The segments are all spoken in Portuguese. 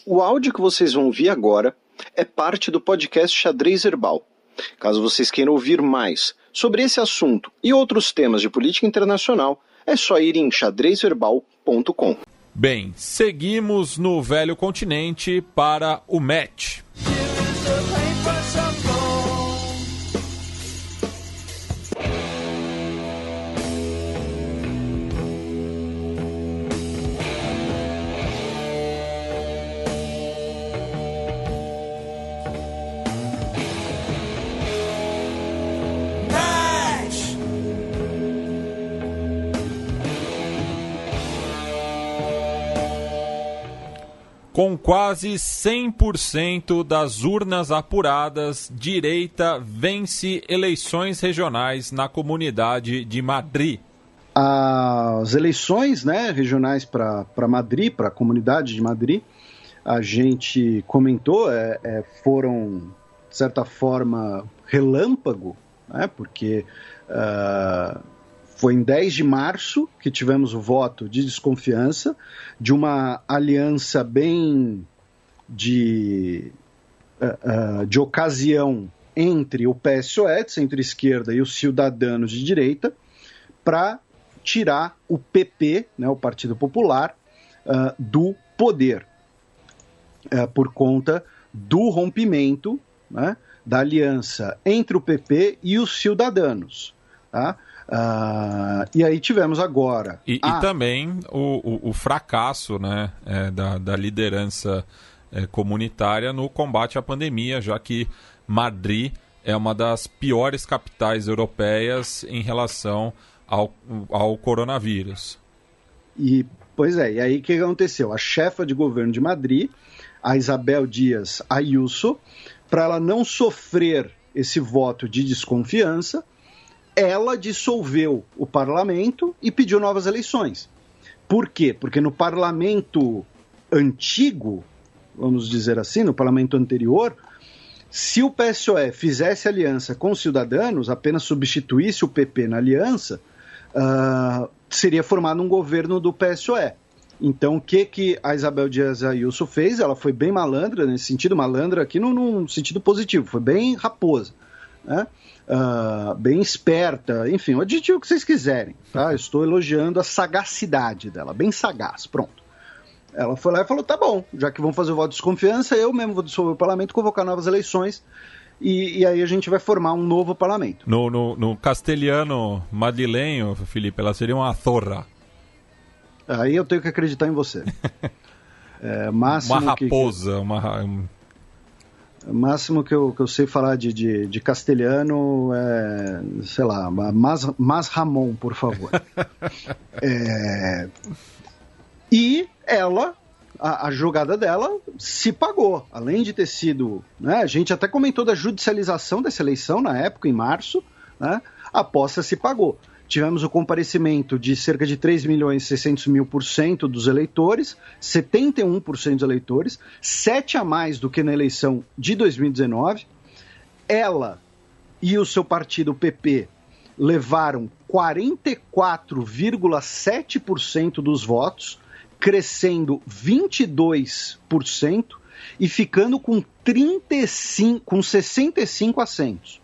O áudio que vocês vão ouvir agora é parte do podcast Xadrez Herbal. Caso vocês queiram ouvir mais sobre esse assunto e outros temas de política internacional, é só ir em xadrezherbal.com. Bem, seguimos no velho continente para o match. Com quase 100% das urnas apuradas, direita vence eleições regionais na Comunidade de Madrid. As eleições, regionais para Madrid, para a Comunidade de Madrid, a gente comentou, foram, de certa forma, relâmpago, porque foi em 10 de março que tivemos o voto de desconfiança de uma aliança bem de ocasião entre o PSOE, de centro-esquerda, e os Ciudadanos de direita, para tirar o PP, o Partido Popular, do poder, por conta do rompimento, da aliança entre o PP e os Ciudadanos, tá? E aí tivemos agora... E também o fracasso da liderança comunitária no combate à pandemia, já que Madrid é uma das piores capitais europeias em relação ao coronavírus. E aí o que aconteceu? A chefa de governo de Madrid, a Isabel Díaz Ayuso, para ela não sofrer esse voto de desconfiança, ela dissolveu o parlamento e pediu novas eleições. Por quê? Porque no parlamento antigo, vamos dizer assim, no parlamento anterior, se o PSOE fizesse aliança com os Ciudadanos, apenas substituísse o PP na aliança, seria formado um governo do PSOE. Então, o que a Isabel Díaz Ayuso fez? Ela foi bem malandra, nesse sentido, malandra aqui num sentido positivo, foi bem raposa, bem esperta, enfim, o adjetivo que vocês quiserem, tá? Eu estou elogiando a sagacidade dela, bem sagaz, pronto. Ela foi lá e falou, tá bom, já que vão fazer o voto de desconfiança, eu mesmo vou dissolver o parlamento, convocar novas eleições, e aí a gente vai formar um novo parlamento. No castelhano madrilenho, Felipe, ela seria uma zorra. Aí eu tenho que acreditar em você. Uma raposa, O máximo que eu sei falar de castelhano é, sei lá, mas Ramon, por favor. E ela, a jogada dela se pagou. Além de ter sido... a gente até comentou da judicialização dessa eleição na época, em março, a aposta se pagou. Tivemos o comparecimento de cerca de 3.600.000% dos eleitores, 71% dos eleitores, 7 a mais do que na eleição de 2019. Ela e o seu partido, o PP, levaram 44,7% dos votos, crescendo 22% e ficando com 65 assentos.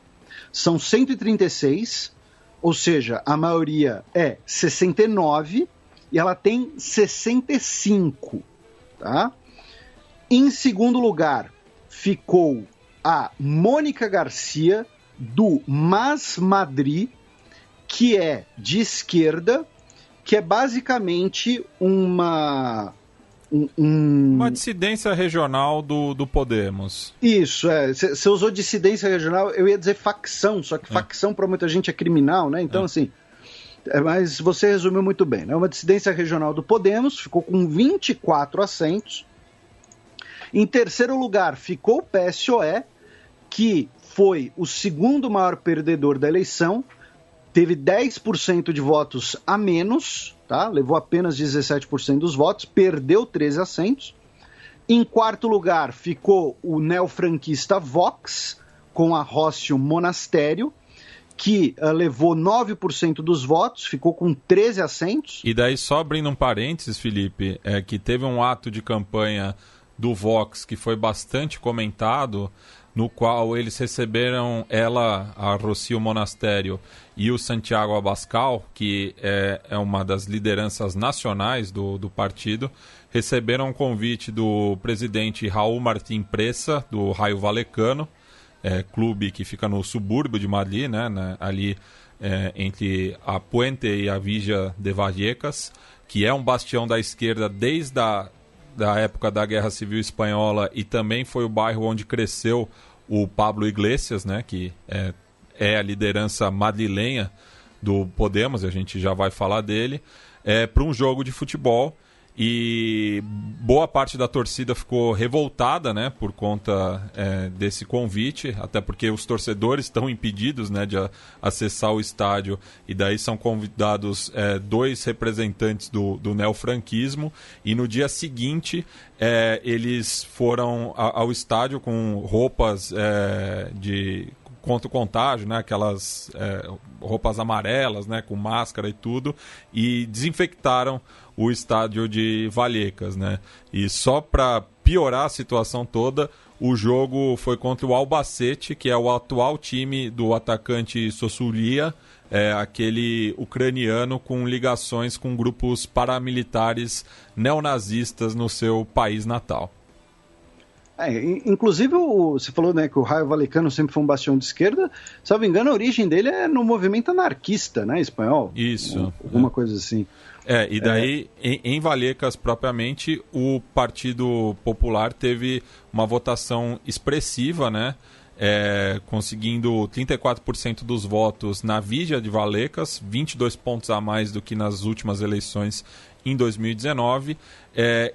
São 136, ou seja, a maioria é 69 e ela tem 65, tá? Em segundo lugar, ficou a Mônica Garcia, do Mas Madrid, que é de esquerda, que é basicamente uma dissidência regional do Podemos. Isso, você usou dissidência regional, eu ia dizer facção, só que facção para muita gente é criminal, né? Então, assim, mas você resumiu muito bem, né? Uma dissidência regional do Podemos, ficou com 24 assentos. Em terceiro lugar, ficou o PSOE, que foi o segundo maior perdedor da eleição, teve 10% de votos a menos, tá? Levou apenas 17% dos votos, perdeu 13 assentos. Em quarto lugar ficou o neofranquista Vox, com a Rócio Monastério, que levou 9% dos votos, ficou com 13 assentos. E daí, só abrindo um parênteses, Felipe, que teve um ato de campanha do Vox, que foi bastante comentado, no qual eles receberam ela, a Rocío Monastério, e o Santiago Abascal, que é uma das lideranças nacionais do partido, receberam um convite do presidente Raul Martín Presa, do Raio Vallecano, clube que fica no subúrbio de Madrid, né, ali entre a Puente e a Villa de Vallecas, que é um bastião da esquerda desde da época da Guerra Civil Espanhola, e também foi o bairro onde cresceu o Pablo Iglesias, né, que é a liderança madrilenha do Podemos, a gente já vai falar dele, para um jogo de futebol. E boa parte da torcida ficou revoltada, né, por conta desse convite, até porque os torcedores estão impedidos, né, de acessar o estádio, e daí são convidados 2 representantes do neofranquismo, e no dia seguinte eles foram ao estádio com roupas contra o contágio, né, aquelas roupas amarelas, né, com máscara e tudo, e desinfectaram o estádio de Vallecas, né? E só para piorar a situação toda, o jogo foi contra o Albacete, que é o atual time do atacante Sossulia, aquele ucraniano com ligações com grupos paramilitares neonazistas no seu país natal. Inclusive, você falou, né, que o Raio Vallecano sempre foi um bastião de esquerda. Se não me engano, a origem dele é no movimento anarquista, né, espanhol? Isso. Alguma coisa assim. E daí, em Vallecas propriamente, o Partido Popular teve uma votação expressiva, né, conseguindo 34% dos votos na Villa de Vallecas, 22 pontos a mais do que nas últimas eleições em 2019,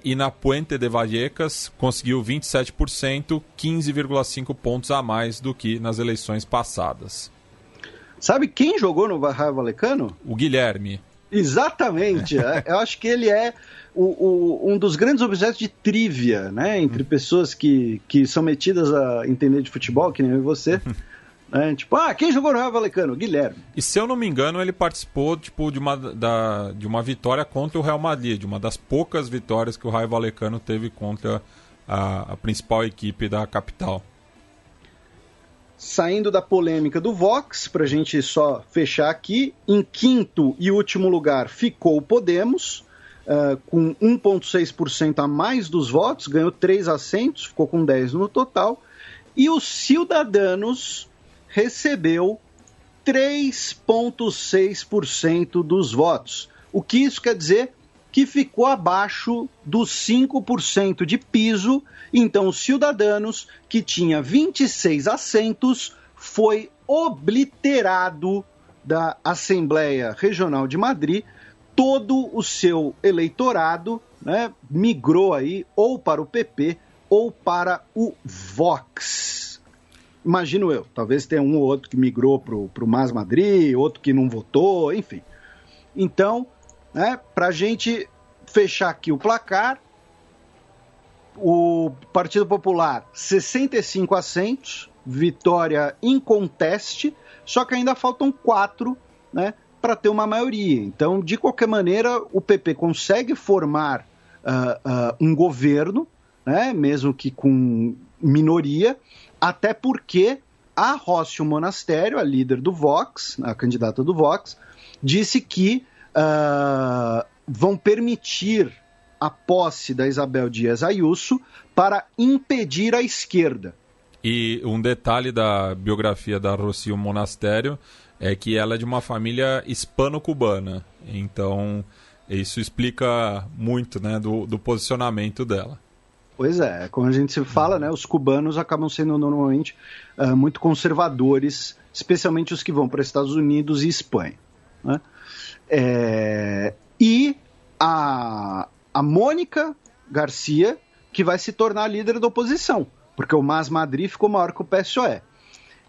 e na Puente de Vallecas conseguiu 27%, 15,5 pontos a mais do que nas eleições passadas. Sabe quem jogou no Raio Vallecano? O Guilherme. Exatamente. Eu acho que ele é um dos grandes objetos de trivia, né, entre pessoas que são metidas a entender de futebol, que nem eu e você. Tipo, quem jogou no Raio Vallecano? Guilherme. E se eu não me engano, ele participou tipo, de uma vitória contra o Real Madrid, de uma das poucas vitórias que o Raio Vallecano teve contra a principal equipe da capital. Saindo da polêmica do Vox, para a gente só fechar aqui, em quinto e último lugar ficou o Podemos, com 1,6% a mais dos votos, ganhou 3 assentos, ficou com 10 no total, e o Ciudadanos recebeu 3,6% dos votos. O que isso quer dizer? Que ficou abaixo dos 5% de piso. Então, os Ciudadanos, que tinha 26 assentos, foi obliterado da Assembleia Regional de Madrid. Todo o seu eleitorado, né, migrou aí ou para o PP ou para o Vox. Imagino eu, talvez tenha um ou outro que migrou para o Mais Madrid, outro que não votou, enfim. Então, né, para a gente fechar aqui o placar, o Partido Popular, 65 assentos, vitória inconteste, só que ainda faltam 4, né, para ter uma maioria. Então, de qualquer maneira, o PP consegue formar um governo, né, mesmo que com minoria, até porque a Rocío Monastério, a líder do Vox, a candidata do Vox, disse que vão permitir a posse da Isabel Díaz Ayuso para impedir a esquerda. E um detalhe da biografia da Rocío Monastério é que ela é de uma família hispano-cubana. Então, isso explica muito, né, do posicionamento dela. Pois é, como a gente se fala, né, os cubanos acabam sendo normalmente muito conservadores, especialmente os que vão para Estados Unidos e Espanha, né? E a Mônica Garcia, que vai se tornar líder da oposição, porque o Mais Madrid ficou maior que o PSOE.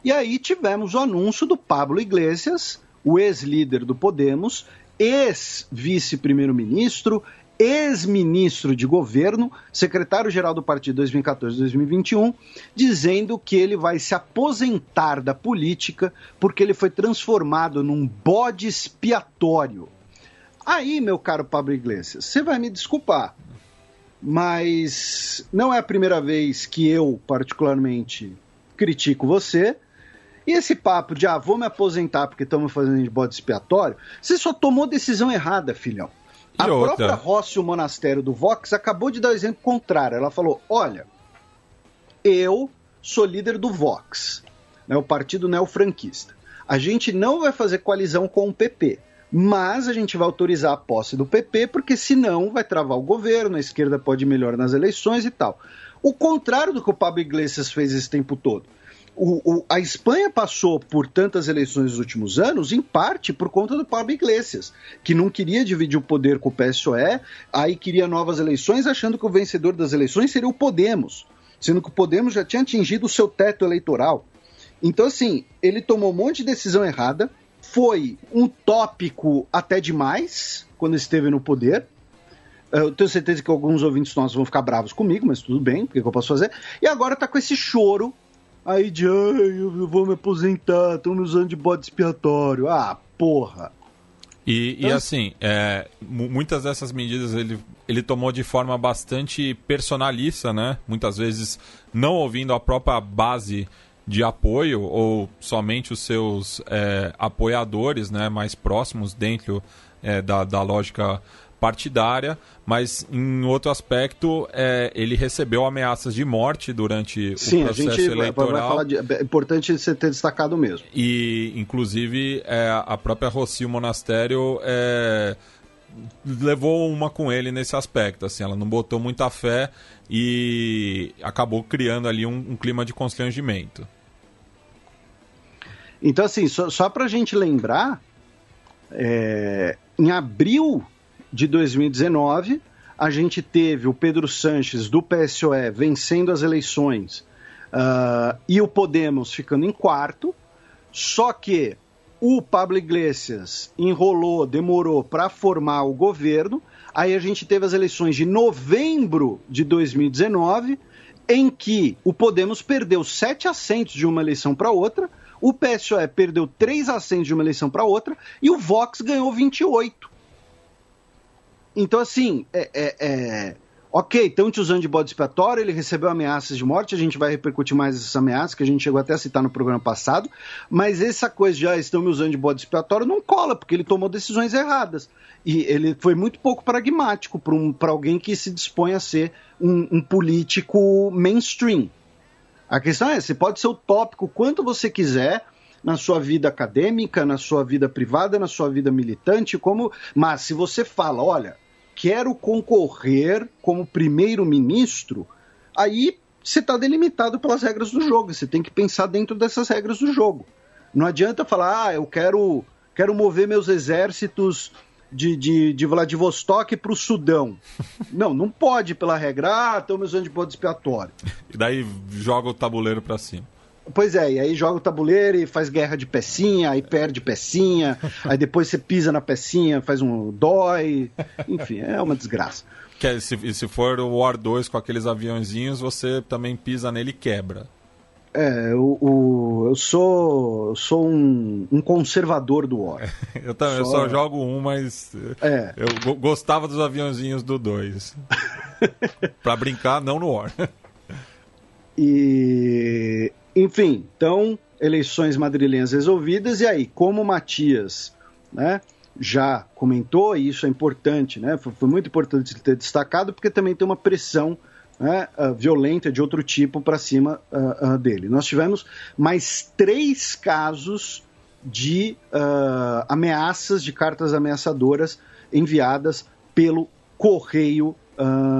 E aí tivemos o anúncio do Pablo Iglesias, o ex-líder do Podemos, ex-vice-primeiro-ministro, ex-ministro de governo, secretário-geral do partido 2014-2021, dizendo que ele vai se aposentar da política porque ele foi transformado num bode expiatório. Aí, meu caro Pablo Iglesias, você vai me desculpar, mas não é a primeira vez que eu, particularmente, critico você. E esse papo de, vou me aposentar porque estamos fazendo de bode expiatório, você só tomou decisão errada, filhão. A própria Rócio Monastério do Vox acabou de dar o exemplo contrário. Ela falou, olha, eu sou líder do Vox, né, o partido neofranquista. A gente não vai fazer coalizão com o PP, mas a gente vai autorizar a posse do PP, porque senão vai travar o governo, a esquerda pode ir melhor nas eleições e tal. O contrário do que o Pablo Iglesias fez esse tempo todo. A Espanha passou por tantas eleições nos últimos anos, em parte por conta do Pablo Iglesias, que não queria dividir o poder com o PSOE, aí queria novas eleições, achando que o vencedor das eleições seria o Podemos, sendo que o Podemos já tinha atingido o seu teto eleitoral. Então, assim, ele tomou um monte de decisão errada, foi um tópico até demais quando esteve no poder. Eu tenho certeza que alguns ouvintes nossos vão ficar bravos comigo, mas tudo bem, o que eu posso fazer? E agora tá com esse choro aí de, eu vou me aposentar, estão me usando de bode expiatório. Porra. E assim, muitas dessas medidas ele tomou de forma bastante personalista, né? Muitas vezes não ouvindo a própria base de apoio ou somente os seus apoiadores, né, mais próximos dentro da lógica partidária, mas em outro aspecto ele recebeu ameaças de morte durante o processo eleitoral. É importante você ter destacado mesmo. E inclusive a própria Rocio Monastério levou uma com ele nesse aspecto, assim, ela não botou muita fé e acabou criando ali um clima de constrangimento. Então, assim, só para a gente lembrar, em abril de 2019, a gente teve o Pedro Sanches, do PSOE, vencendo as eleições e o Podemos ficando em quarto, só que o Pablo Iglesias enrolou, demorou para formar o governo, aí a gente teve as eleições de novembro de 2019, em que o Podemos perdeu 7 assentos de uma eleição para outra, o PSOE perdeu 3 assentos de uma eleição para outra e o Vox ganhou 28. Então, assim, ok, estão te usando de bode expiatório, ele recebeu ameaças de morte, a gente vai repercutir mais essas ameaças, que a gente chegou até a citar no programa passado, mas essa coisa de estão me usando de bode expiatório não cola, porque ele tomou decisões erradas. E ele foi muito pouco pragmático para alguém que se dispõe a ser um político mainstream. A questão você pode ser utópico quanto você quiser na sua vida acadêmica, na sua vida privada, na sua vida militante, mas se você fala, olha, quero concorrer como primeiro-ministro, aí você está delimitado pelas regras do jogo, você tem que pensar dentro dessas regras do jogo. Não adianta falar, eu quero mover meus exércitos de Vladivostok para o Sudão. Não pode pela regra, estão me usando de bode expiatório. E daí joga o tabuleiro para cima. Pois e aí joga o tabuleiro e faz guerra de pecinha, aí perde pecinha, aí depois você pisa na pecinha, faz dói, enfim, é uma desgraça. Se for o War 2 com aqueles aviãozinhos, você também pisa nele e quebra. Eu sou um conservador do War. Eu também, eu só jogo mas eu gostava dos aviãozinhos do 2. Pra brincar, não no War. Enfim, então, eleições madrilenhas resolvidas, e aí, como o Matias, né, já comentou, e isso é importante, né, foi muito importante ter destacado, porque também tem uma pressão, né, violenta de outro tipo para cima dele. Nós tivemos mais 3 casos de ameaças, de cartas ameaçadoras enviadas pelo correio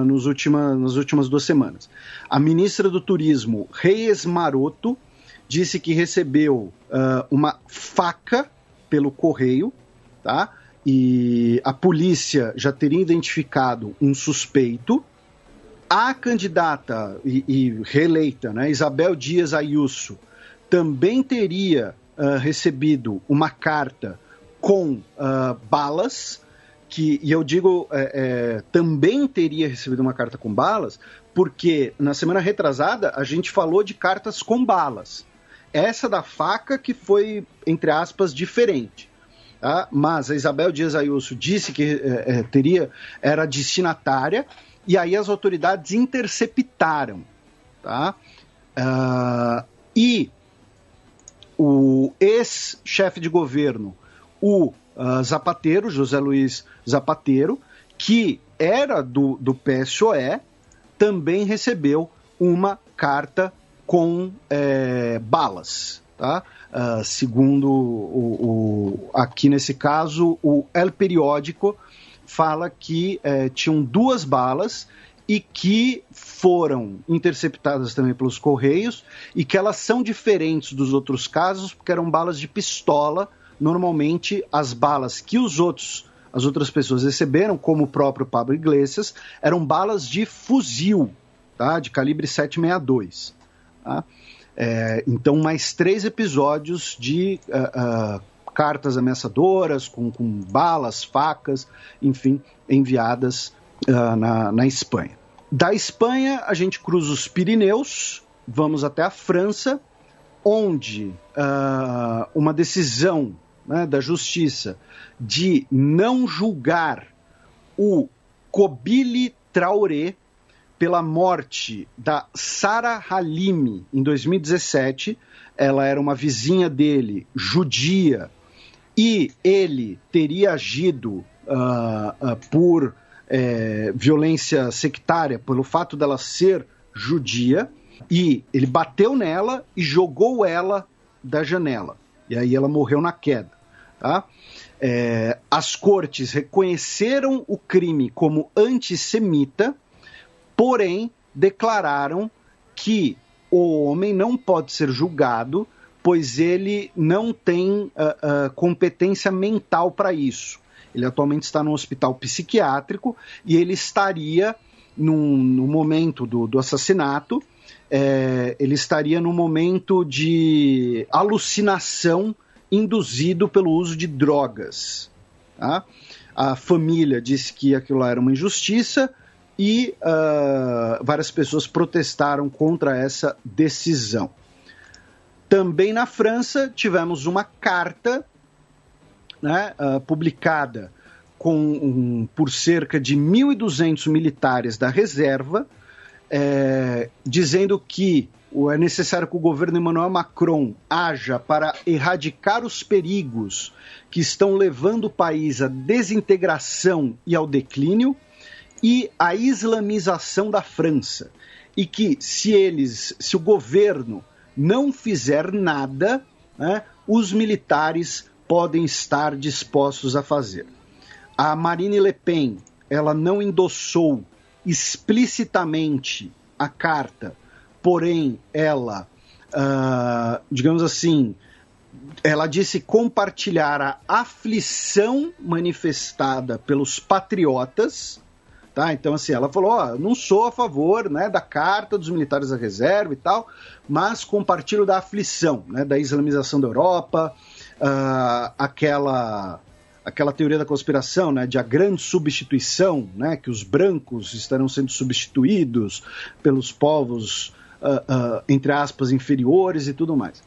nas últimas 2 semanas. A ministra do Turismo, Reyes Maroto, disse que recebeu uma faca pelo correio, tá? E a polícia já teria identificado um suspeito. A candidata e reeleita, né, Isabel Dias Ayuso, também teria recebido uma carta com balas, e eu digo, também teria recebido uma carta com balas, porque na semana retrasada a gente falou de cartas com balas. Essa da faca que foi, entre aspas, diferente. Tá? Mas a Isabel Dias Ayuso disse que era destinatária, e aí as autoridades interceptaram. Tá? E o ex-chefe de governo, o Zapatero, José Luiz Zapatero, que era do PSOE, também recebeu uma carta com balas. Tá? Segundo aqui nesse caso, o El Periódico fala que tinham 2 balas e que foram interceptadas também pelos Correios e que elas são diferentes dos outros casos porque eram balas de pistola. Normalmente as balas que as outras pessoas receberam, como o próprio Pablo Iglesias, eram balas de fuzil, tá? De calibre 7,62. Tá? Então, mais 3 episódios de cartas ameaçadoras, com balas, facas, enfim, enviadas na Espanha. Da Espanha, a gente cruza os Pirineus, vamos até a França, onde uma decisão, né, da justiça de não julgar o Kobili Traoré pela morte da Sara Halimi em 2017. Ela era uma vizinha dele, judia, e ele teria agido por violência sectária pelo fato dela ser judia, e ele bateu nela e jogou ela da janela. E aí ela morreu na queda. Tá? As cortes reconheceram o crime como antissemita, porém declararam que o homem não pode ser julgado, pois ele não tem competência mental para isso. Ele atualmente está num hospital psiquiátrico e ele estaria, no momento do assassinato, ele estaria num momento de alucinação induzido pelo uso de drogas. Tá? A família disse que aquilo era uma injustiça e várias pessoas protestaram contra essa decisão. Também na França tivemos uma carta, né, publicada por cerca de 1.200 militares da reserva, dizendo que é necessário que o governo Emmanuel Macron haja para erradicar os perigos que estão levando o país à desintegração e ao declínio e à islamização da França. E que se o governo não fizer nada, né, os militares podem estar dispostos a fazer. A Marine Le Pen, ela não endossou explicitamente a carta, porém ela, digamos assim, ela disse compartilhar a aflição manifestada pelos patriotas, tá? Então, assim, ela falou, não sou a favor, né, da carta dos militares da reserva e tal, mas compartilho da aflição, né, da islamização da Europa, aquela teoria da conspiração, né, de a grande substituição, né, que os brancos estarão sendo substituídos pelos povos, entre aspas, inferiores e tudo mais.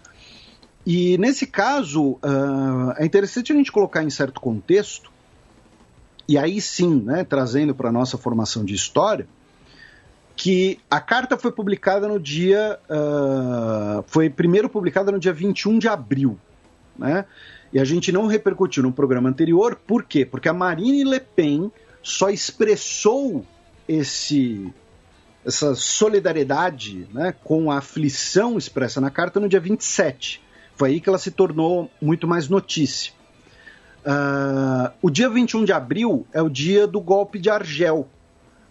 E nesse caso, é interessante a gente colocar em certo contexto, e aí sim, né, trazendo para a nossa formação de história, que a carta foi publicada foi primeiro publicada no dia 21 de abril, né? E a gente não repercutiu no programa anterior, por quê? Porque a Marine Le Pen só expressou essa solidariedade, né, com a aflição expressa na carta no dia 27. Foi aí que ela se tornou muito mais notícia. O dia 21 de abril é o dia do golpe de Argel,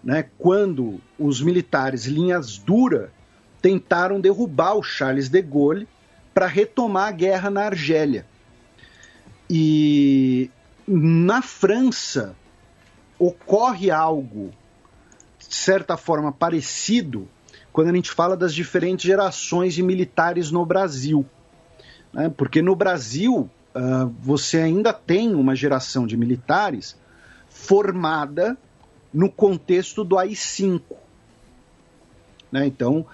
né, quando os militares linhas duras tentaram derrubar o Charles de Gaulle para retomar a guerra na Argélia. E na França ocorre algo, de certa forma, parecido quando a gente fala das diferentes gerações de militares no Brasil, né? Porque no Brasil você ainda tem uma geração de militares formada no contexto do AI-5, né? Então,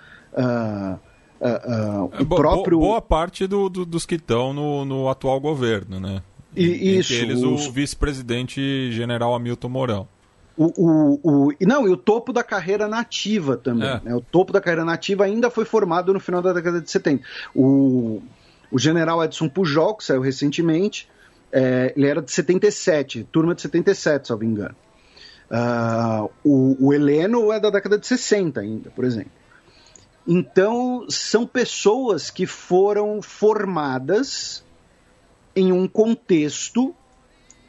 o próprio... Boa parte dos que estão no atual governo, né? Isso, entre eles o vice-presidente general Hamilton Mourão. Não, e o topo da carreira nativa também. Né? O topo da carreira nativa ainda foi formado no final da década de 70. O general Edson Pujol, que saiu recentemente, ele era de 77, turma de 77, se eu não me engano. O Heleno é da década de 60 ainda, por exemplo. Então, são pessoas que foram formadas em um contexto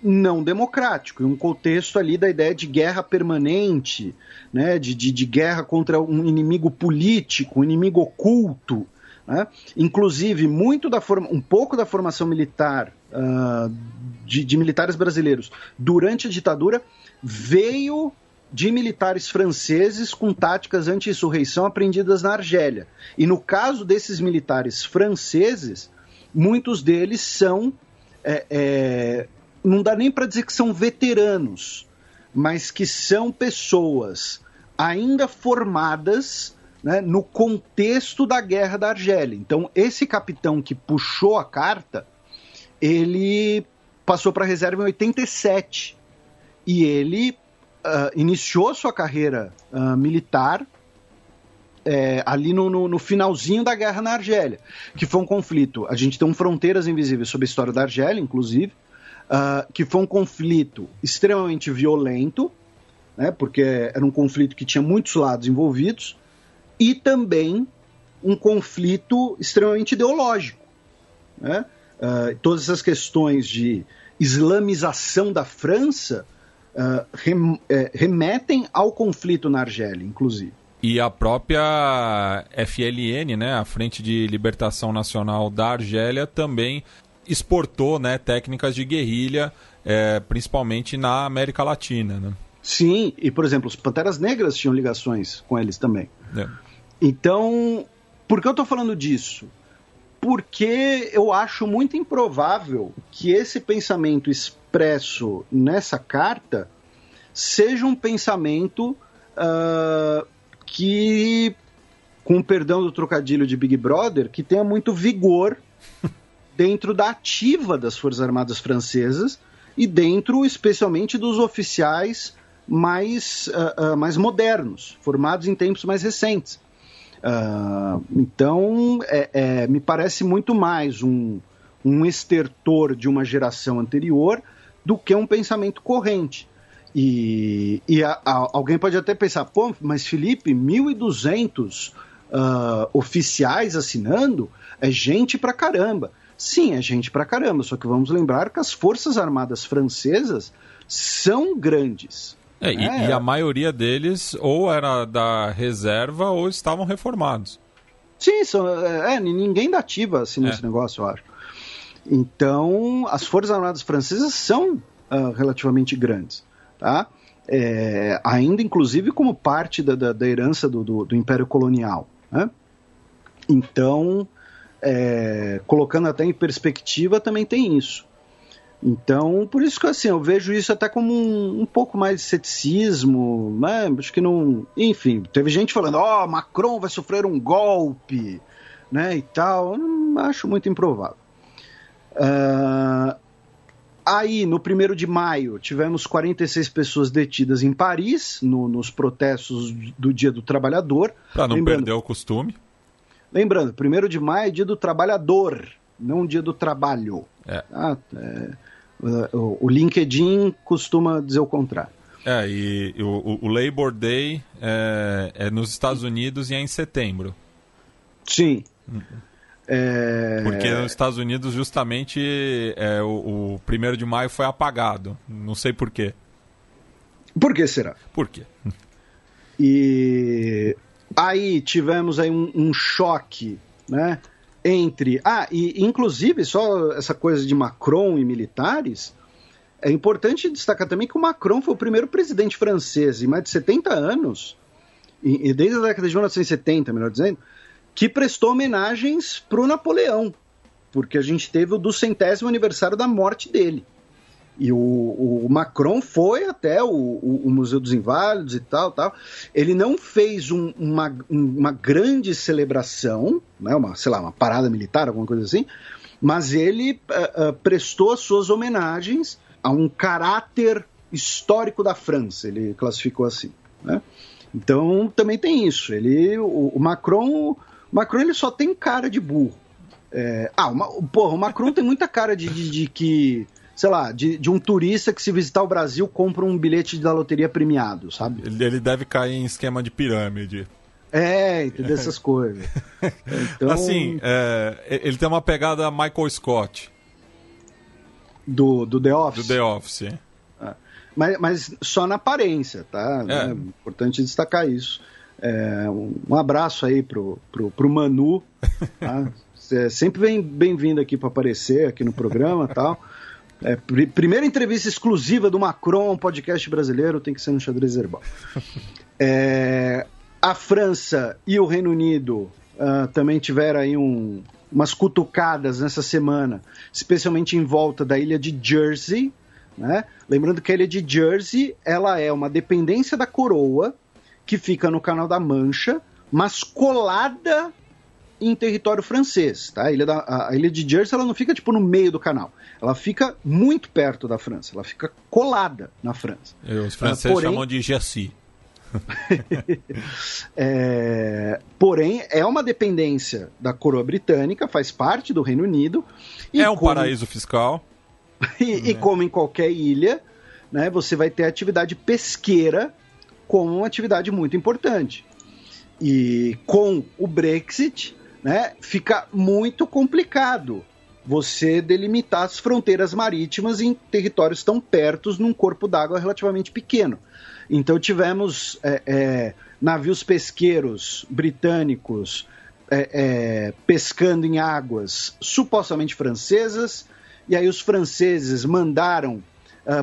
não democrático, em um contexto ali da ideia de guerra permanente, né, de guerra contra um inimigo político, um inimigo oculto. Né? Inclusive, um pouco da formação militar de militares brasileiros durante a ditadura veio de militares franceses com táticas anti-insurreição aprendidas na Argélia. E no caso desses militares franceses, muitos deles são, não dá nem para dizer que são veteranos, mas que são pessoas ainda formadas, né, no contexto da Guerra da Argélia. Então, esse capitão que puxou a carta, ele passou para a reserva em 87. E ele iniciou sua carreira militar ali no finalzinho da guerra na Argélia, que foi um conflito. A gente tem Fronteiras Invisíveis sobre a história da Argélia, inclusive, que foi um conflito extremamente violento, né, porque era um conflito que tinha muitos lados envolvidos, e também um conflito extremamente ideológico. Né? Todas essas questões de islamização da França remetem ao conflito na Argélia, inclusive. E a própria FLN, né, a Frente de Libertação Nacional da Argélia, também exportou, né, técnicas de guerrilha, principalmente na América Latina. Né? Sim, e, por exemplo, os Panteras Negras tinham ligações com eles também. Então, por que eu estou falando disso? Porque eu acho muito improvável que esse pensamento expresso nessa carta seja um pensamento que, com o perdão do trocadilho de Big Brother, que tenha muito vigor dentro da ativa das Forças Armadas Francesas e dentro, especialmente, dos oficiais mais modernos, formados em tempos mais recentes. Então, me parece muito mais um estertor de uma geração anterior do que um pensamento corrente. E alguém pode até pensar, pô, mas Felipe, 1.200 oficiais assinando é gente pra caramba. Sim, é gente pra caramba, só que vamos lembrar que as Forças Armadas Francesas são grandes. E a maioria deles ou era da reserva ou estavam reformados. Sim, ninguém da ativa assina esse negócio, eu acho. Então, as Forças Armadas Francesas são relativamente grandes. Tá? Ainda, inclusive, como parte da herança do Império Colonial. Né? Então, colocando até em perspectiva, também tem isso. Então, por isso que assim, eu vejo isso até como um pouco mais de ceticismo, né? Acho que não... Enfim, teve gente falando, Macron vai sofrer um golpe, né, e tal. Eu não acho muito improvável. Aí, no 1º de maio, tivemos 46 pessoas detidas em Paris, nos protestos do Dia do Trabalhador. Para não perder o costume. Lembrando, 1º de maio é Dia do Trabalhador, não Dia do Trabalho. O LinkedIn costuma dizer o contrário. E o Labor Day é nos Estados Unidos e é em setembro. Sim. Porque nos Estados Unidos, justamente, o 1º de maio foi apagado. Não sei por quê. Por que será? Por quê? E aí tivemos aí um choque, né? Entre... e inclusive, só essa coisa de Macron e militares, é importante destacar também que o Macron foi o primeiro presidente francês em mais de 70 anos, e desde a década de 1970, melhor dizendo, que prestou homenagens para o Napoleão, porque a gente teve o 200º aniversário da morte dele. E o Macron foi até o Museu dos Inválidos e tal. Ele não fez uma grande celebração, né, uma parada militar, alguma coisa assim, mas ele prestou as suas homenagens a um caráter histórico da França, ele classificou assim, né? Então também tem isso. O Macron ele só tem cara de burro. O Macron tem muita cara de que, sei lá, de um turista que, se visitar o Brasil, compra um bilhete da loteria premiado, sabe? Ele deve cair em esquema de pirâmide. Entendeu? Essas coisas. Então, assim, ele tem uma pegada Michael Scott. Do The Office? Do The Office. Mas só na aparência, tá? É importante destacar isso. Um abraço aí pro Manu, tá? Sempre bem-vindo aqui para aparecer aqui no programa e tal. Primeira entrevista exclusiva do Macron, um podcast brasileiro, tem que ser no Xadrez Herbal. A França e o Reino Unido também tiveram aí umas cutucadas nessa semana, especialmente em volta da ilha de Jersey, né? Lembrando que a ilha de Jersey, ela é uma dependência da coroa que fica no Canal da Mancha, mas colada em território francês, tá? A ilha de Jersey, ela não fica tipo no meio do canal, ela fica muito perto da França, ela fica colada na França. Os franceses chamam de Jersey. Porém, é uma dependência da coroa britânica, faz parte do Reino Unido. Paraíso fiscal. E como em qualquer ilha, né, você vai ter atividade pesqueira como uma atividade muito importante. E com o Brexit, né, fica muito complicado você delimitar as fronteiras marítimas em territórios tão pertos num corpo d'água relativamente pequeno. Então tivemos navios pesqueiros britânicos pescando em águas supostamente francesas, e aí os franceses mandaram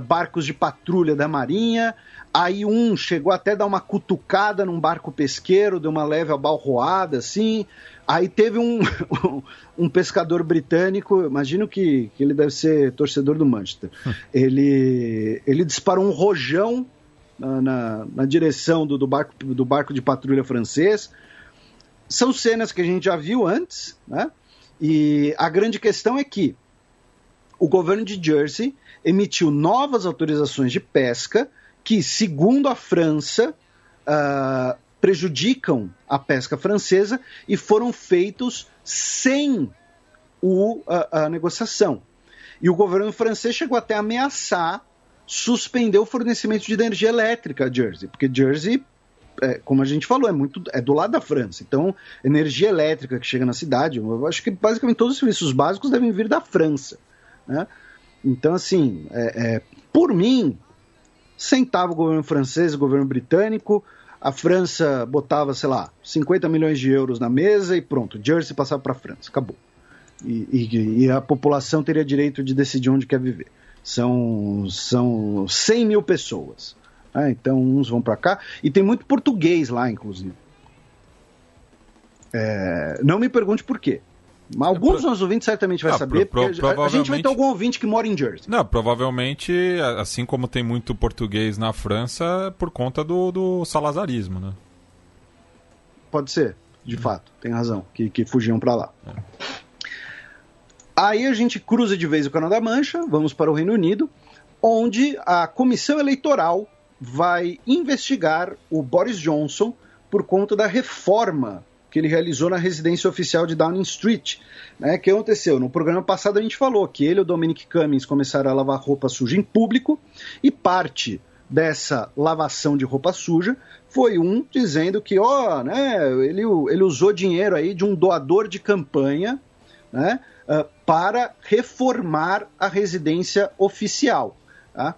barcos de patrulha da marinha, aí um chegou até a dar uma cutucada num barco pesqueiro, deu uma leve abalroada, assim, aí teve um pescador britânico, imagino que ele deve ser torcedor do Manchester, ele disparou um rojão na direção do barco de patrulha francês. São cenas que a gente já viu antes, né? E a grande questão é que o governo de Jersey emitiu novas autorizações de pesca que, segundo a França, prejudicam a pesca francesa e foram feitos sem a negociação. E o governo francês chegou até a ameaçar suspender o fornecimento de energia elétrica a Jersey, porque Jersey, como a gente falou, é do lado da França. Então, energia elétrica que chega na cidade, eu acho que basicamente todos os serviços básicos devem vir da França, né? Então, assim, por mim, sentava o governo francês, o governo britânico, a França botava, sei lá, 50 milhões de euros na mesa e pronto, Jersey passava para a França, acabou. E a população teria direito de decidir onde quer viver. São 100 mil pessoas. Então, uns vão para cá. E tem muito português lá, inclusive. Não me pergunte por quê. Mas alguns dos nossos ouvintes certamente vai saber, porque a gente vai ter algum ouvinte que mora em Jersey. Não, provavelmente, assim como tem muito português na França, por conta do salazarismo, né? Pode ser, de fato, tem razão, que fugiam para lá. Aí a gente cruza de vez o Canal da Mancha, vamos para o Reino Unido, onde a Comissão Eleitoral vai investigar o Boris Johnson por conta da reforma que ele realizou na residência oficial de Downing Street. O que aconteceu? No programa passado a gente falou que ele e o Dominic Cummings começaram a lavar roupa suja em público, e parte dessa lavação de roupa suja foi dizendo que ele usou dinheiro aí de um doador de campanha, né, para reformar a residência oficial. Tá?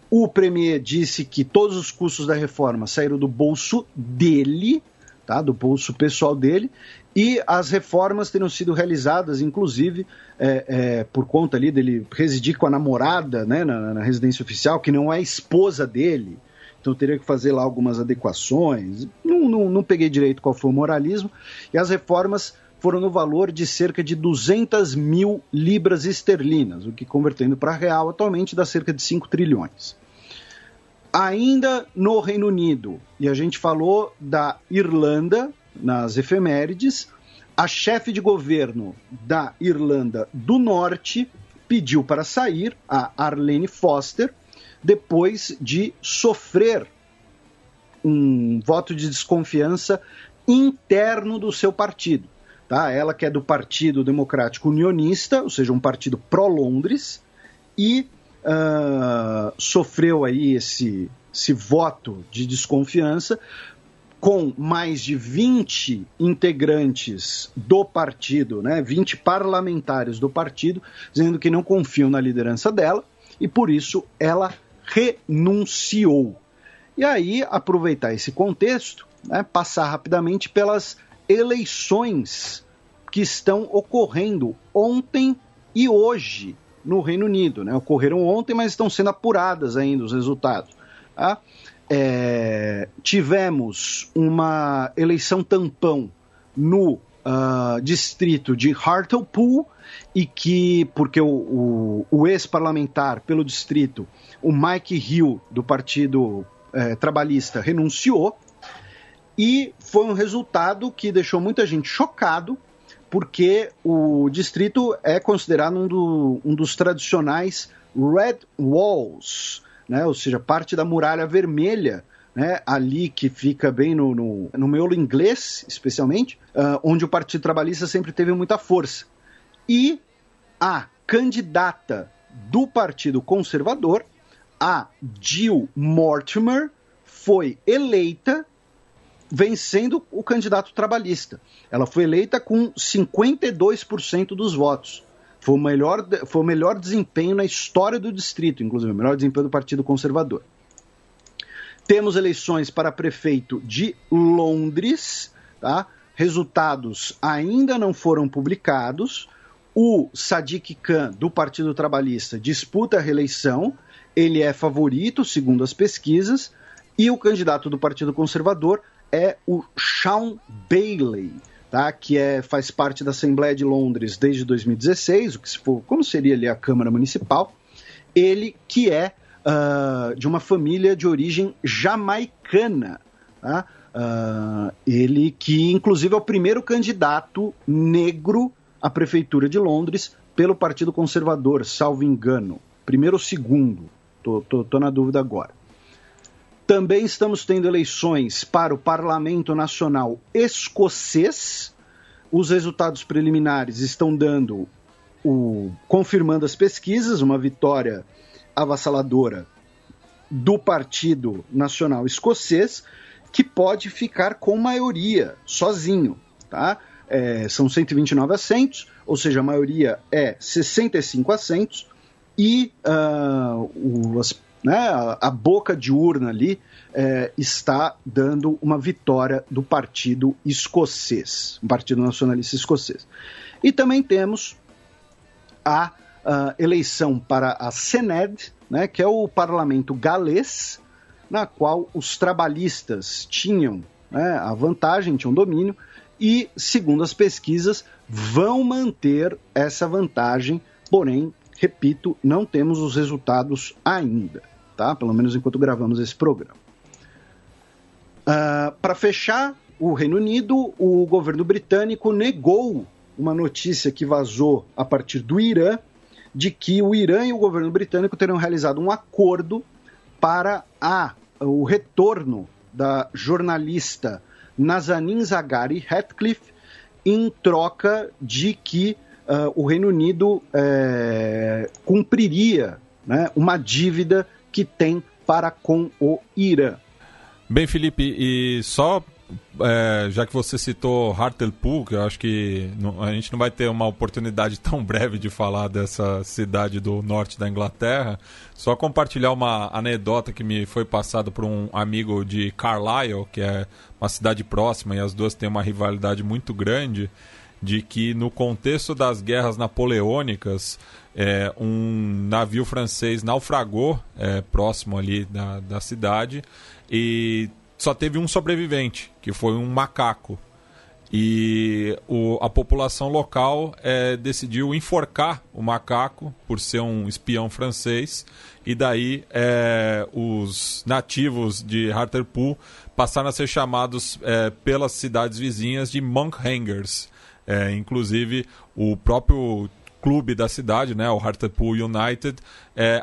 O premier disse que todos os custos da reforma saíram do bolso dele, tá? Do bolso pessoal dele, e as reformas teriam sido realizadas, inclusive, por conta ali dele residir com a namorada, né, na residência oficial, que não é esposa dele, então teria que fazer lá algumas adequações. Não peguei direito qual foi o moralismo, e as reformas foram no valor de cerca de 200 mil libras esterlinas, o que, convertendo para real, atualmente dá cerca de 5 trilhões. Ainda no Reino Unido, e a gente falou da Irlanda nas efemérides, a chefe de governo da Irlanda do Norte pediu para sair, a Arlene Foster, depois de sofrer um voto de desconfiança interno do seu partido. Tá? Ela que é do Partido Democrático Unionista, ou seja, um partido pró-Londres, e sofreu aí esse voto de desconfiança com mais de 20 integrantes do partido, 20 parlamentares do partido, dizendo que não confiam na liderança dela e, por isso, ela renunciou. E aí, aproveitar esse contexto, passar rapidamente pelas eleições que estão ocorrendo ontem e hoje no Reino Unido. Ocorreram ontem, mas estão sendo apuradas ainda os resultados. Tá? Tivemos uma eleição tampão no distrito de Hartlepool, e que, porque o ex-parlamentar pelo distrito, o Mike Hill, do Partido Trabalhista, renunciou, e foi um resultado que deixou muita gente chocado, porque o distrito é considerado um dos tradicionais Red Walls, ou seja, parte da Muralha Vermelha, ali que fica bem no miolo inglês, especialmente, onde o Partido Trabalhista sempre teve muita força. E a candidata do Partido Conservador, a Jill Mortimer, foi eleita vencendo o candidato trabalhista. Ela foi eleita com 52% dos votos. Foi o melhor desempenho na história do distrito, inclusive, o melhor desempenho do Partido Conservador. Temos eleições para prefeito de Londres, tá? Resultados ainda não foram publicados. O Sadiq Khan, do Partido Trabalhista, disputa a reeleição. Ele é favorito, segundo as pesquisas. E o candidato do Partido Conservador é o Sean Bailey, tá? Que faz parte da Assembleia de Londres desde 2016, como seria ali a Câmara Municipal. Ele que é de uma família de origem jamaicana. Tá? Ele que, inclusive, é o primeiro candidato negro à Prefeitura de Londres pelo Partido Conservador, salvo engano. Primeiro ou segundo, tô na dúvida agora. Também estamos tendo eleições para o Parlamento Nacional Escocês. Os resultados preliminares estão confirmando as pesquisas, uma vitória avassaladora do Partido Nacional Escocês, que pode ficar com maioria, sozinho. Tá? São 129 assentos, ou seja, a maioria é 65 assentos, e a boca de urna ali está dando uma vitória do Partido Escocês, um Partido Nacionalista Escocês. E também temos a eleição para a Senedd, que é o parlamento galês, na qual os trabalhistas tinham a vantagem, tinham domínio, e, segundo as pesquisas, vão manter essa vantagem, porém, repito, não temos os resultados ainda. Tá? Pelo menos enquanto gravamos esse programa. Para fechar, o Reino Unido, o governo britânico negou uma notícia que vazou a partir do Irã, de que o Irã e o governo britânico teriam realizado um acordo para o retorno da jornalista Nazanin Zaghari-Ratcliffe, em troca de que o Reino Unido cumpriria uma dívida que tem para com o Irã. Bem, Felipe, e só já que você citou Hartlepool, que eu acho que a gente não vai ter uma oportunidade tão breve de falar dessa cidade do norte da Inglaterra, só compartilhar uma anedota que me foi passada por um amigo de Carlisle, que é uma cidade próxima, e as duas têm uma rivalidade muito grande, de que no contexto das guerras napoleônicas, um navio francês naufragou próximo ali da cidade, e só teve um sobrevivente, que foi um macaco. E a população local decidiu enforcar o macaco por ser um espião francês, e daí os nativos de Hartlepool passaram a ser chamados pelas cidades vizinhas de monk hangers. Inclusive o próprio clube da cidade, né, o Hartlepool United,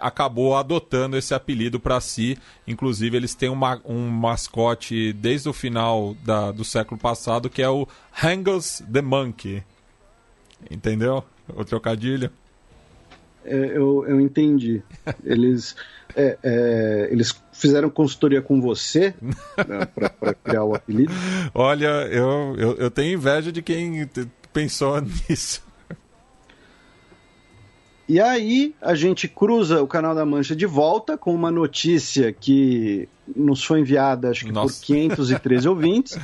acabou adotando esse apelido para si. Inclusive, eles têm um mascote desde o final do século passado, que é o Angus the Monkey. Entendeu? O trocadilho? Eu entendi. Eles fizeram consultoria com você, né, para criar o apelido? Olha, eu tenho inveja de quem pensou nisso. E aí a gente cruza o Canal da Mancha de volta com uma notícia que nos foi enviada, acho que por 513 ouvintes,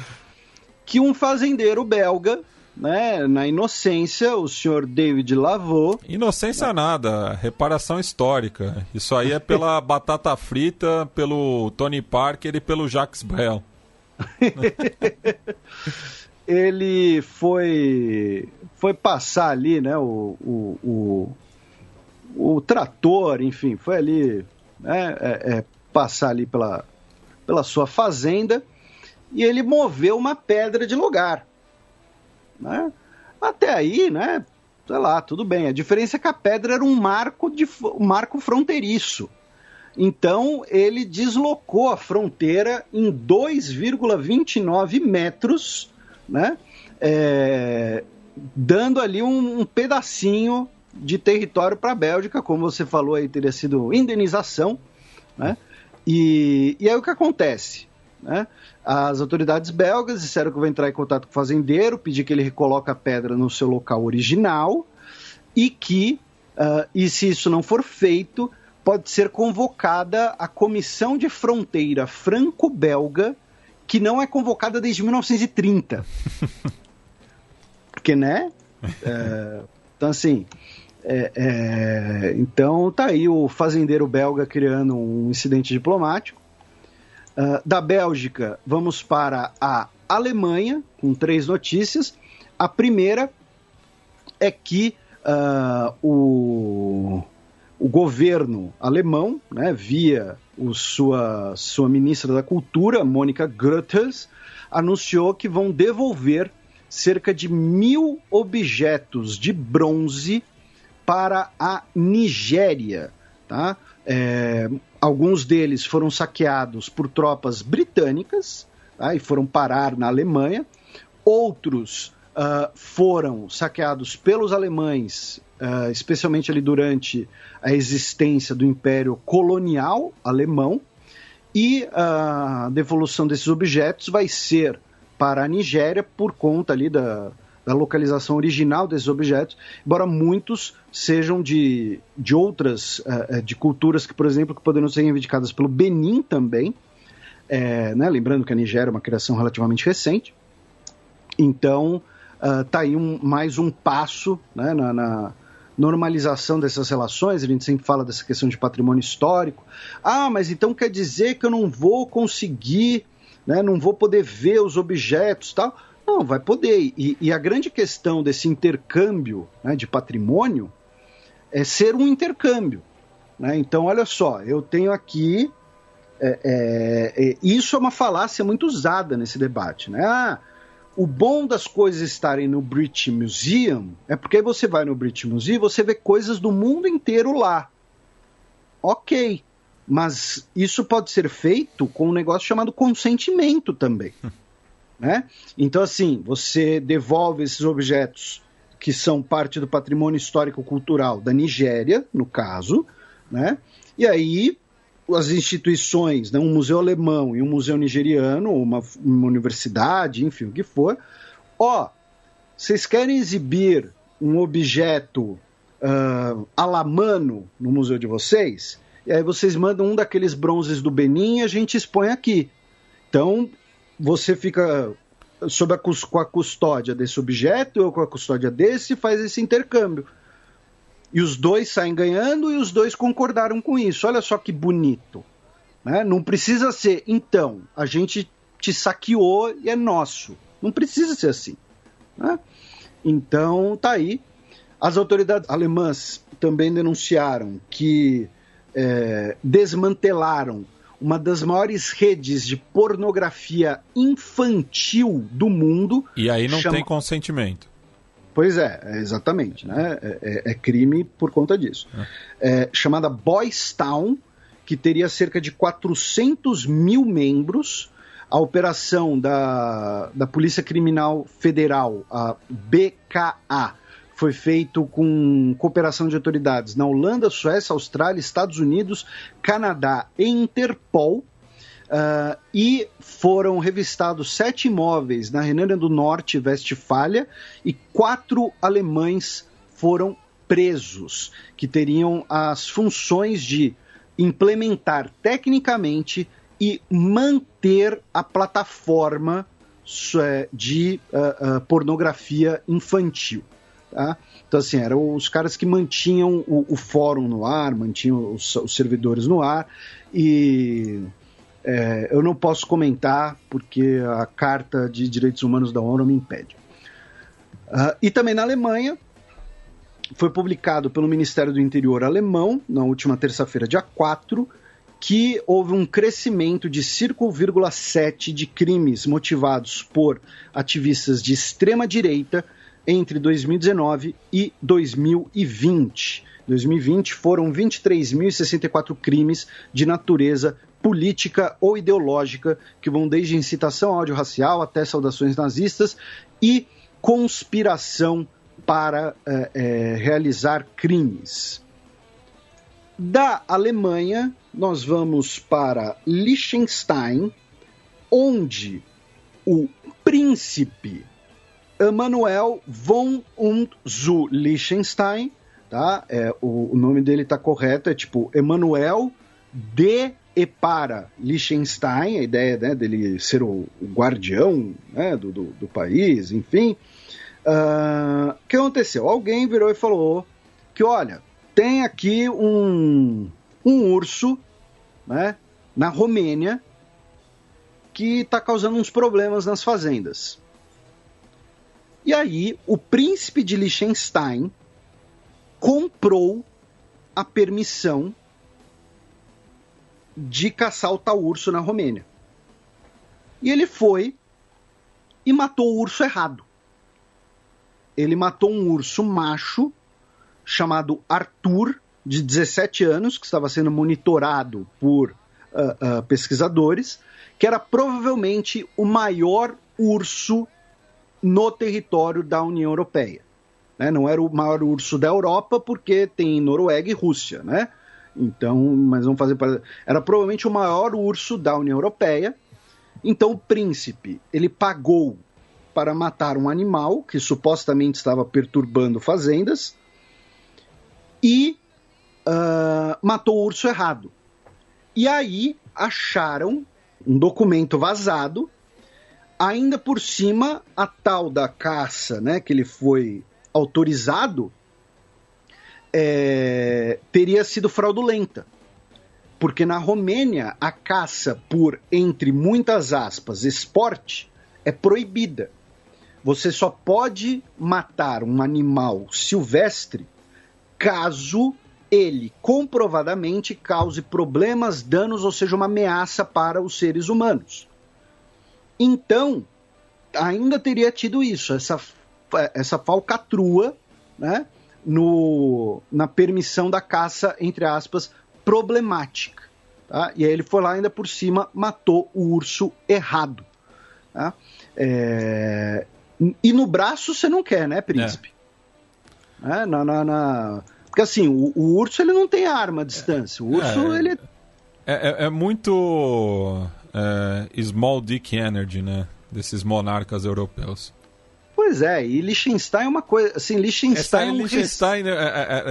que um fazendeiro belga, né, na inocência, o senhor David Lavaux... Inocência nada, reparação histórica. Isso aí é pela batata frita, pelo Tony Parker e pelo Jacques Brel. Ele foi passar ali, né, o trator, enfim, foi ali, né, passar ali pela sua fazenda, e ele moveu uma pedra de lugar. Né? Até aí, né, sei lá, tudo bem. A diferença é que a pedra era um marco fronteiriço. Então, ele deslocou a fronteira em 2,29 metros, né, dando ali um pedacinho de território para a Bélgica, como você falou aí, teria sido indenização, né? E aí o que acontece? Né? As autoridades belgas disseram que vão entrar em contato com o fazendeiro, pedir que ele recoloque a pedra no seu local original e que, e se isso não for feito, pode ser convocada a Comissão de Fronteira Franco-Belga, que não é convocada desde 1930. Porque, né? Então, assim... então tá aí o fazendeiro belga criando um incidente diplomático. Da Bélgica, vamos para a Alemanha, com 3 notícias. A primeira é que o governo alemão, né, via sua ministra da Cultura, Monika Grütters, anunciou que vão devolver cerca de 1.000 objetos de bronze para a Nigéria, tá? Alguns deles foram saqueados por tropas britânicas, tá? E foram parar na Alemanha. Outros foram saqueados pelos alemães, especialmente ali durante a existência do Império Colonial Alemão. E a devolução desses objetos vai ser para a Nigéria por conta ali da localização original desses objetos, embora muitos sejam de outras, de culturas que, por exemplo, que poderiam ser reivindicadas pelo Benin também, né? Lembrando que a Nigéria é uma criação relativamente recente. Então, está aí mais um passo, né, na normalização dessas relações. A gente sempre fala dessa questão de patrimônio histórico. Mas então quer dizer que eu não vou conseguir, né, não vou poder ver os objetos e tal? Não, vai poder. E a grande questão desse intercâmbio, né, de patrimônio é ser um intercâmbio. Né? Então, olha só, eu tenho aqui... isso é uma falácia muito usada nesse debate. Né? O bom das coisas estarem no British Museum é porque você vai no British Museum e você vê coisas do mundo inteiro lá. Ok, mas isso pode ser feito com um negócio chamado consentimento também. Né? Então, assim, você devolve esses objetos que são parte do patrimônio histórico-cultural da Nigéria, no caso, né? E aí as instituições, né, um museu alemão e um museu nigeriano, uma universidade, enfim, o que for, vocês querem exibir um objeto alamano no museu de vocês? E aí vocês mandam um daqueles bronzes do Benin e a gente expõe aqui. Então, você fica com a custódia desse objeto ou com a custódia desse e faz esse intercâmbio. E os dois saem ganhando e os dois concordaram com isso. Olha só que bonito. Né? Não precisa ser, então, a gente te saqueou e é nosso. Não precisa ser assim. Né? Então, tá aí. As autoridades alemãs também denunciaram que desmantelaram uma das maiores redes de pornografia infantil do mundo. E aí não tem consentimento. Pois é, exatamente, né? É crime por conta disso. Chamada Boys Town, que teria cerca de 400 mil membros. A operação da Polícia Criminal Federal, a BKA, foi feito com cooperação de autoridades na Holanda, Suécia, Austrália, Estados Unidos, Canadá e Interpol. E foram revistados 7 imóveis na Renânia do Norte e Westfália e 4 alemães foram presos, que teriam as funções de implementar tecnicamente e manter a plataforma de pornografia infantil. Tá? Então, assim, eram os caras que mantinham o fórum no ar, mantinham os servidores no ar, e eu não posso comentar porque a Carta de Direitos Humanos da ONU me impede. E também na Alemanha, foi publicado pelo Ministério do Interior alemão, na última terça-feira, dia 4, que houve um crescimento de 5,7% de crimes motivados por ativistas de extrema-direita entre 2019 e 2020. Em 2020 foram 23.064 crimes de natureza política ou ideológica, que vão desde incitação ao ódio racial até saudações nazistas e conspiração para realizar crimes. Da Alemanha, nós vamos para Liechtenstein, onde o príncipe Emanuel von und zu Liechtenstein, tá? O nome dele está correto, é tipo Emanuel de e para Liechtenstein, a ideia, né, dele ser o guardião, né, do país, enfim. O que aconteceu? Alguém virou e falou que, olha, tem aqui um urso, né, na Romênia que está causando uns problemas nas fazendas. E aí, o príncipe de Liechtenstein comprou a permissão de caçar o tal urso na Romênia. E ele foi e matou o urso errado. Ele matou um urso macho chamado Arthur, de 17 anos, que estava sendo monitorado por pesquisadores, que era provavelmente o maior urso no território da União Europeia. Né? Não era o maior urso da Europa, porque tem Noruega e Rússia, né? Então, mas vamos fazer para... Era provavelmente o maior urso da União Europeia. Então, o príncipe, ele pagou para matar um animal que supostamente estava perturbando fazendas e matou o urso errado. E aí acharam um documento vazado, ainda por cima a tal da caça, né, que ele foi autorizado, teria sido fraudulenta. Porque na Romênia a caça por, entre muitas aspas, esporte é proibida. Você só pode matar um animal silvestre caso ele comprovadamente cause problemas, danos, ou seja, uma ameaça para os seres humanos. Então, ainda teria tido isso, essa falcatrua, né, na permissão da caça, entre aspas, problemática. Tá? E aí ele foi lá, ainda por cima, matou o urso errado. Tá? E no braço você não quer, né, príncipe? Porque assim, o urso ele não tem arma à distância. O urso, ele... É muito small dick energy, né? Desses monarcas europeus. Pois é, e Liechtenstein é uma coisa... Assim, Liechtenstein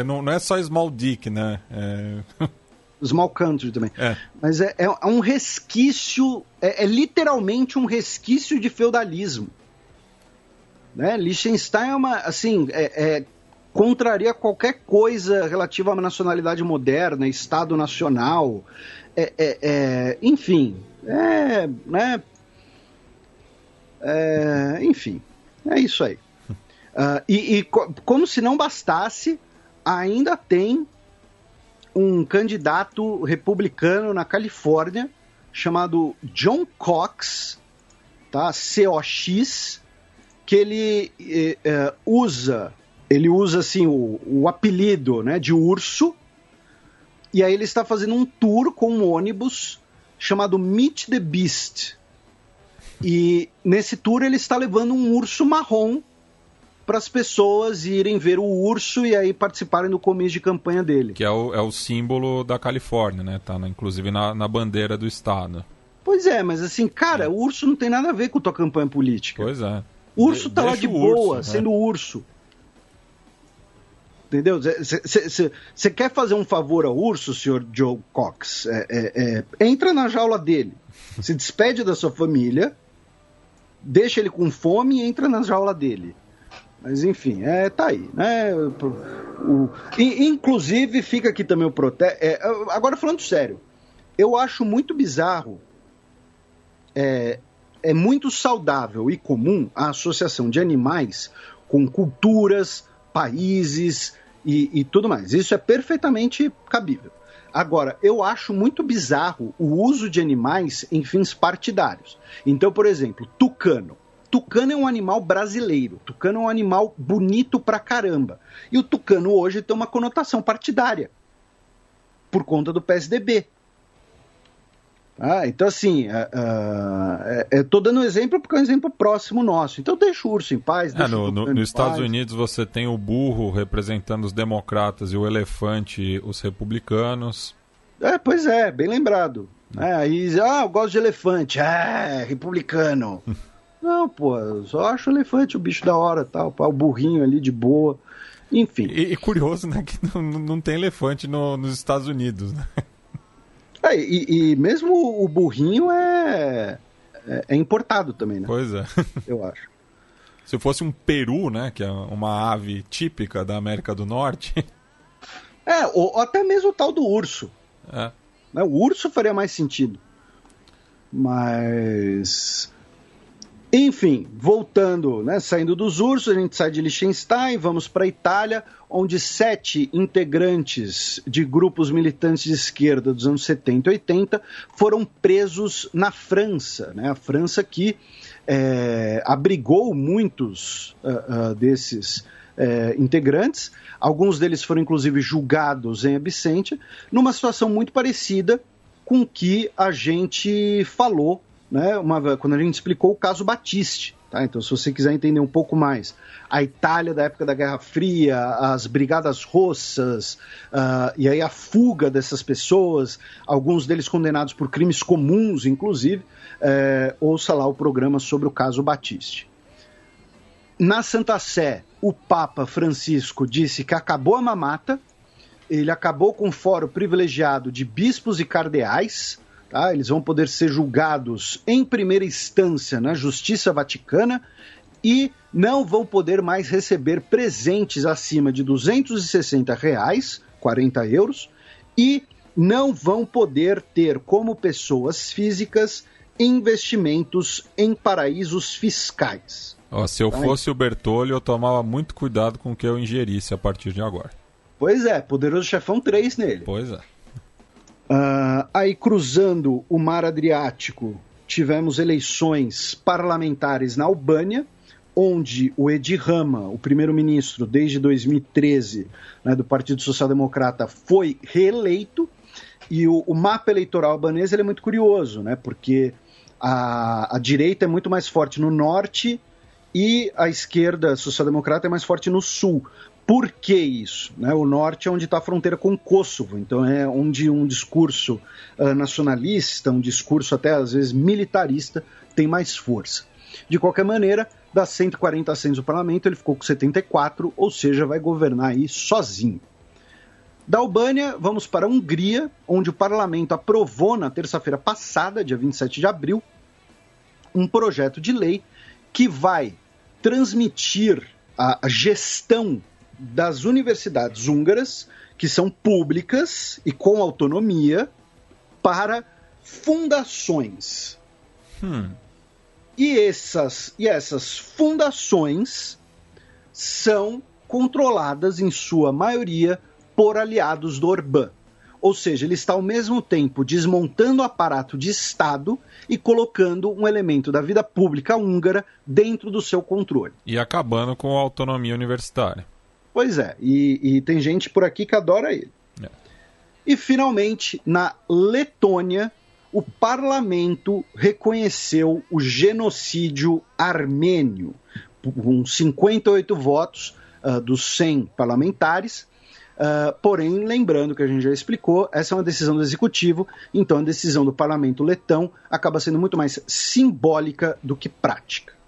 não é só small dick, né? Small country também. Mas é um resquício... É literalmente um resquício de feudalismo. Né? Liechtenstein é uma... Assim, contraria qualquer coisa relativa à nacionalidade moderna, Estado nacional... enfim, né? Enfim, é isso aí. Como se não bastasse, ainda tem um candidato republicano na Califórnia chamado John Cox, tá? COX, que ele usa assim, o apelido, né, de urso, e aí ele está fazendo um tour com um ônibus chamado Meet the Beast. E nesse tour ele está levando um urso marrom para as pessoas irem ver o urso e aí participarem do começo de campanha dele. Que é o símbolo da Califórnia, né? Tá inclusive na bandeira do estado. Pois é, mas assim, cara, o urso não tem nada a ver com tua campanha política. Pois é. O urso tá lá de boa, sendo urso. Entendeu? Você quer fazer um favor ao urso, senhor Joe Cox? Entra na jaula dele. Se despede da sua família, deixa ele com fome e entra na jaula dele. Mas enfim, tá aí, né? Inclusive, fica aqui também o protesto. Agora, falando sério, eu acho muito bizarro, é muito saudável e comum a associação de animais com culturas, países e tudo mais. Isso é perfeitamente cabível. Agora, eu acho muito bizarro o uso de animais em fins partidários. Então, por exemplo, tucano. Tucano é um animal brasileiro. Tucano é um animal bonito pra caramba. E o tucano hoje tem uma conotação partidária, por conta do PSDB. Então, assim, estou dando um exemplo porque é um exemplo próximo nosso. Então, deixa o urso em paz. Nos Estados Unidos, você tem o burro representando os democratas e o elefante os republicanos. Pois é, bem lembrado. Aí, eu gosto de elefante. Republicano. Não, pô, eu só acho o elefante o bicho da hora, tal, o burrinho ali de boa. Enfim. E curioso, né, que não tem elefante nos Estados Unidos, né? E mesmo o burrinho é importado também, né? Pois é. Eu acho. Se fosse um peru, né, que é uma ave típica da América do Norte. Ou até mesmo o tal do urso. O urso faria mais sentido. Mas... Enfim, voltando, né, saindo dos ursos, a gente sai de Liechtenstein, vamos para a Itália, onde 7 integrantes de grupos militantes de esquerda dos anos 70 e 80 foram presos na França, né, a França que abrigou muitos desses integrantes, alguns deles foram inclusive julgados em absentia, numa situação muito parecida com o que a gente falou, né, quando a gente explicou o caso Battisti, tá? Então, se você quiser entender um pouco mais, a Itália da época da Guerra Fria, as brigadas rossas, e aí a fuga dessas pessoas, alguns deles condenados por crimes comuns, inclusive, ouça lá o programa sobre o caso Battisti. Na Santa Sé, o Papa Francisco disse que acabou a mamata, ele acabou com o fórum privilegiado de bispos e cardeais. Tá? Eles vão poder ser julgados em primeira instância na Justiça Vaticana e não vão poder mais receber presentes acima de R$260, 40 euros, e não vão poder ter como pessoas físicas investimentos em paraísos fiscais. Se eu fosse o Bertolli, eu tomava muito cuidado com o que eu ingerisse a partir de agora. Pois é, Poderoso Chefão 3 nele. Pois é. Aí, cruzando o Mar Adriático, tivemos eleições parlamentares na Albânia, onde o Edi Rama, o primeiro-ministro desde 2013, né, do Partido Social Democrata, foi reeleito. E o mapa eleitoral albanês ele é muito curioso, né, porque a direita é muito mais forte no norte e a esquerda social-democrata é mais forte no sul. Por que isso? Né? O norte é onde está a fronteira com o Kosovo, então é onde um discurso nacionalista, um discurso até às vezes militarista, tem mais força. De qualquer maneira, das 140 assentos do parlamento, ele ficou com 74, ou seja, vai governar aí sozinho. Da Albânia, vamos para a Hungria, onde o parlamento aprovou na terça-feira passada, dia 27 de abril, um projeto de lei que vai transmitir a gestão das universidades húngaras, que são públicas e com autonomia, para fundações. E essas fundações são controladas, em sua maioria, por aliados do Orbán. Ou seja, ele está ao mesmo tempo desmontando o aparato de Estado e colocando um elemento da vida pública húngara dentro do seu controle. E acabando com a autonomia universitária. Pois é, e tem gente por aqui que adora ele. É. E, finalmente, na Letônia, o parlamento reconheceu o genocídio armênio, com 58 votos dos 100 parlamentares. Porém, lembrando que a gente já explicou, essa é uma decisão do executivo, então a decisão do parlamento letão acaba sendo muito mais simbólica do que prática.